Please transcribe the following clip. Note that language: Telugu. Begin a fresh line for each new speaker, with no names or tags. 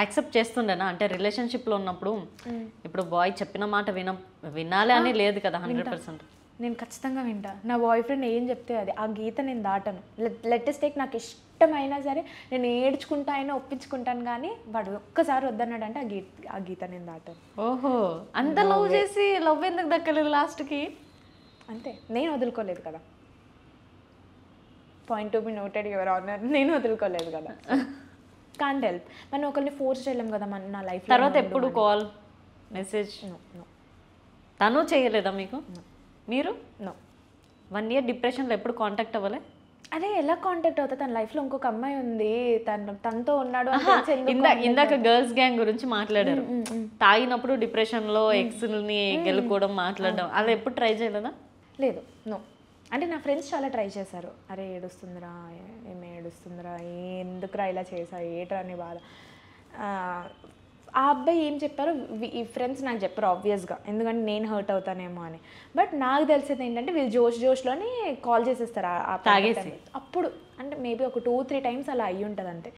యాక్సెప్ట్ చేస్తుండేనా అంటే రిలేషన్షిప్లో ఉన్నప్పుడు ఇప్పుడు బాయ్ చెప్పిన మాట వినాలి అని లేదు కదా 100%.
నేను ఖచ్చితంగా వింటా. నా బాయ్ ఫ్రెండ్ ఏం చెప్తే అది ఆ గీత నేను దాటను. లెటెస్ట్ టేక్ నాకు ఇష్టమైనా సరే నేను ఏడ్చుకుంటా అయినా ఒప్పించుకుంటాను, కానీ వాడు ఒక్కసారి వద్దన్నాడంటే ఆ గీత నేను దాటను.
ఓహో, అంత లవ్ చేసి లవ్ ఎందుకు దక్కలేదు లాస్ట్కి?
అంతే, నేను వదులుకోలేదు కదా. Point to be noted your honour, నేను వదులుకోలేదు కదా. Can't help. మనం ఒకరిని ఫోర్స్ చేయలేం కదా నా లైఫ్.
తర్వాత ఎప్పుడు కాల్ మెసేజ్ తను చేయలేదా మీకు? మీరు
నో.
1 year డిప్రెషన్లో ఎప్పుడు కాంటాక్ట్ అవ్వలే?
అదే ఎలా కాంటాక్ట్ అవుతా? తన లైఫ్లో ఇంకొక అమ్మాయి ఉంది, తనతో ఉన్నాడు.
ఇందాక గర్ల్స్ గ్యాంగ్ గురించి మాట్లాడారు. తాగినప్పుడు డిప్రెషన్లో ఎక్స్ని గెలుకోవడం మాట్లాడడం అలా ఎప్పుడు ట్రై చేయలేదా?
లేదు, నో. అంటే నా ఫ్రెండ్స్ చాలా ట్రై చేశారు. అరే ఏడుస్తుందిరా, ఏమి ఏడుస్తుందిరా, ఎందుకురా ఇలా చేసా, ఏట్రా అని బాధ. ఆ అబ్బాయి ఏం చెప్పారో ఈ ఫ్రెండ్స్ నాకు చెప్పారు ఆబ్వియస్గా, ఎందుకంటే నేను హర్ట్ అవుతానేమో అని. బట్ నాకు తెలిసేది ఏంటంటే వీళ్ళు జోష్లోని కాల్ చేసేస్తారు తాగేసి. అప్పుడు అంటే మేబీ ఒక 2-3 times అలా అయ్యి ఉంటుంది అంతే.